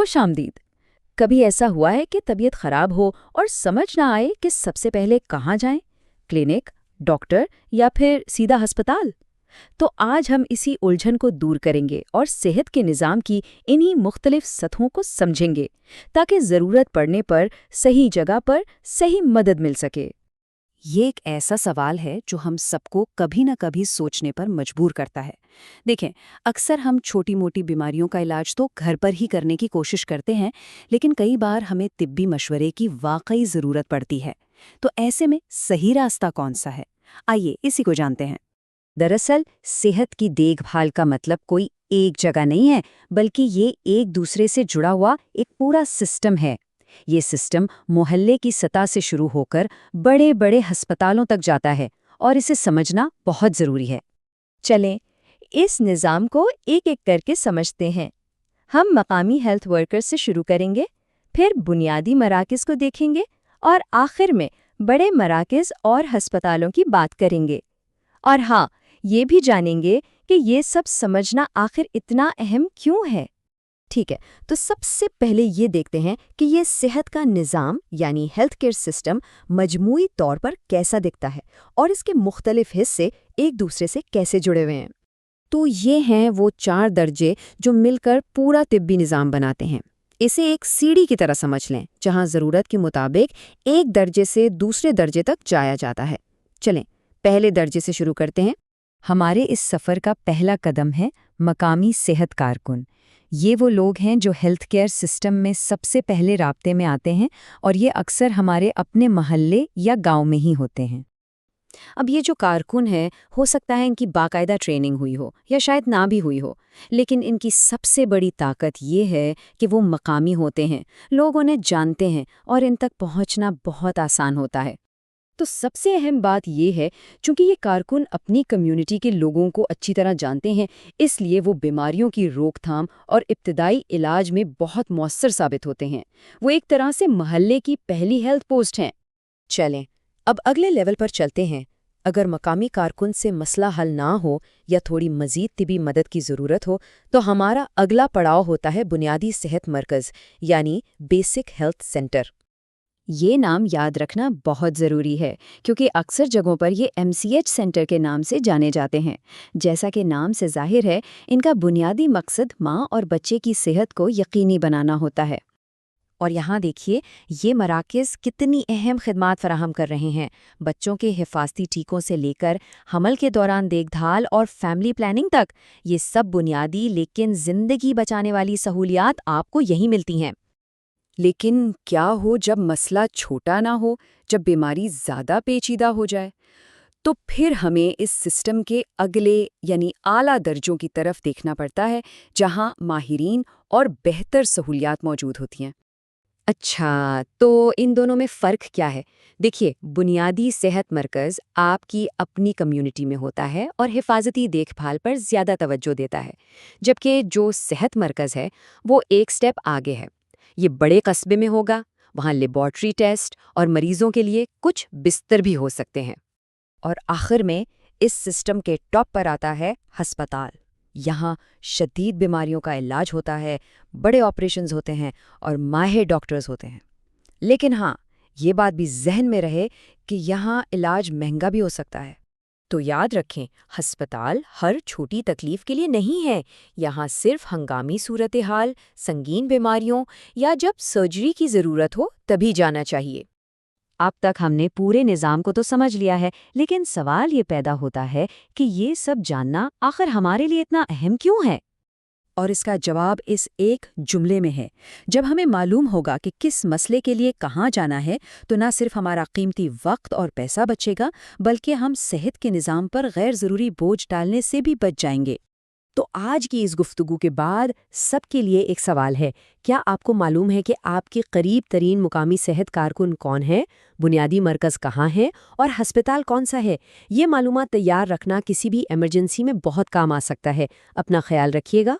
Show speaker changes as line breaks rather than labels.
खुश आमदीद। कभी ऐसा हुआ है कि तबीयत खराब हो और समझ ना आए कि सबसे पहले कहाँ जाएं? क्लिनिक, डॉक्टर या फिर सीधा अस्पताल? तो आज हम इसी उलझन को दूर करेंगे और सेहत के निज़ाम की इन्हीं मुख्तलिफ सतहों को समझेंगे ताकि ज़रूरत पड़ने पर सही जगह पर सही मदद मिल सके।
ये एक ऐसा सवाल है जो हम सबको कभी न कभी सोचने पर मजबूर करता है। देखें, अक्सर हम छोटी मोटी बीमारियों का इलाज तो घर पर ही करने की कोशिश करते हैं, लेकिन कई बार हमें तिब्बी मशवरे की वाकई ज़रूरत पड़ती है। तो ऐसे में सही रास्ता कौन सा है? आइए इसी को जानते हैं। दरअसल सेहत की देखभाल का मतलब कोई एक जगह नहीं है, बल्कि ये एक दूसरे से जुड़ा हुआ एक पूरा सिस्टम है। ये सिस्टम मोहल्ले की सतह से शुरू होकर बड़े बड़े अस्पतालों तक जाता है और इसे समझना बहुत ज़रूरी है।
चलें, इस निज़ाम को एक-एक करके समझते हैं। हम मकामी हेल्थ वर्कर्स से शुरू करेंगे, फिर बुनियादी मराकज़ को देखेंगे और आखिर में बड़े मराकज़ और अस्पतालों की बात करेंगे। और हाँ, ये भी जानेंगे कि ये सब समझना आखिर इतना अहम क्यों है। ठीक है, तो सबसे पहले ये देखते हैं कि ये सेहत का निज़ाम यानी हेल्थ केयर सिस्टम मजमूई तौर पर कैसा दिखता है और इसके मुख्तलिफ हिस्से एक दूसरे से कैसे जुड़े हुए हैं।
तो ये हैं वो 4 दर्जे जो मिलकर पूरा तिब्बी निज़ाम बनाते हैं। इसे एक सीढ़ी की तरह समझ लें, जहां ज़रूरत के मुताबिक एक दर्जे से दूसरे दर्जे तक जाया जाता है। चलें, पहले दर्जे से शुरू करते हैं। हमारे इस सफ़र का पहला कदम है मकामी सेहत कारकुन। ये वो लोग हैं जो हेल्थ केयर सिस्टम में सबसे पहले राब्ते में आते हैं और ये अक्सर हमारे अपने महल्ले या गांव में ही होते हैं। अब ये जो कारकुन है, हो सकता है इनकी बाकायदा ट्रेनिंग हुई हो या शायद ना भी हुई हो, लेकिन इनकी सबसे बड़ी ताकत ये है कि वो मकामी होते हैं, लोग उन्हें जानते हैं और इन तक पहुंचना बहुत आसान होता है। तो सबसे अहम बात ये है, चूंकि ये कारकुन अपनी कम्युनिटी के लोगों को अच्छी तरह जानते हैं, इसलिए वो बीमारियों की रोकथाम और इब्तदाई इलाज में बहुत मौसर साबित होते हैं। वो एक तरह से महल्ले की पहली हेल्थ पोस्ट हैं। चलें, अब अगले लेवल पर चलते हैं। अगर मकामी कारकुन से मसला हल ना हो या थोड़ी मजीद तिबी मदद की ज़रूरत हो, तो हमारा अगला पड़ाव होता है बुनियादी सेहत मरकज़ यानी बेसिक हेल्थ सेंटर। ये नाम याद रखना बहुत ज़रूरी है, क्योंकि अक्सर जगहों पर ये MCH सेंटर के नाम से जाने जाते हैं। जैसा कि नाम से जाहिर है, इनका बुनियादी मकसद माँ और बच्चे की सेहत को यकीनी बनाना होता है। और यहाँ देखिए, ये मराकज़ कितनी अहम खिदमात फराहम कर रहे हैं। बच्चों के हिफाजती टीकों से लेकर हमल के दौरान देखभाल और फैमिली प्लानिंग तक, ये सब बुनियादी लेकिन ज़िंदगी बचाने वाली सहूलियात आपको यहीं मिलती हैं। लेकिन क्या हो जब मसला छोटा ना हो, जब बीमारी ज़्यादा पेचीदा हो जाए? तो फिर हमें इस सिस्टम के अगले यानी आला दर्जों की तरफ देखना पड़ता है, जहां माहिरीन और बेहतर सहूलियात मौजूद होती हैं। अच्छा, तो इन दोनों में फ़र्क क्या है? देखिए, बुनियादी सेहत मरकज़ आपकी अपनी कम्युनिटी में होता है और हिफाजती देखभाल पर ज़्यादा तवज्जो देता है, जबकि जो सेहत मरकज़ है, वो एक स्टेप आगे है। ये बड़े कस्बे में होगा, वहाँ लेबॉर्ट्री टेस्ट और मरीजों के लिए कुछ बिस्तर भी हो सकते हैं। और आखिर में इस सिस्टम के टॉप पर आता है अस्पताल। यहाँ शदीद बीमारियों का इलाज होता है, बड़े ऑपरेशंस होते हैं और माहिर डॉक्टर्स होते हैं। लेकिन हाँ, ये बात भी जहन में रहे कि यहाँ इलाज महंगा भी हो सकता है। तो याद रखें, अस्पताल हर छोटी तकलीफ के लिए नहीं है। यहाँ सिर्फ हंगामी सूरत हाल, संगीन बीमारियों या जब सर्जरी की ज़रूरत हो तभी जाना चाहिए। अब तक हमने पूरे निज़ाम को तो समझ लिया है, लेकिन सवाल ये पैदा होता है कि ये सब जानना आखिर हमारे लिए इतना अहम क्यों है? और इसका जवाब इस एक जुमले में है। जब हमें मालूम होगा कि किस मसले के लिए कहाँ जाना है, तो न सिर्फ हमारा कीमती वक्त और पैसा बचेगा, बल्कि हम सेहत के निज़ाम पर गैर ज़रूरी बोझ डालने से भी बच जाएंगे। तो आज की इस गुफ्तगू के बाद सबके लिए एक सवाल है, क्या आपको मालूम है कि आपके करीब तरीन मुकामी सेहत कारकुन कौन है, बुनियादी मरकज़ कहाँ है और हस्पताल कौन सा है? ये मालूमात तैयार रखना किसी भी इमरजेंसी में बहुत काम आ सकता है। अपना ख्याल रखिएगा।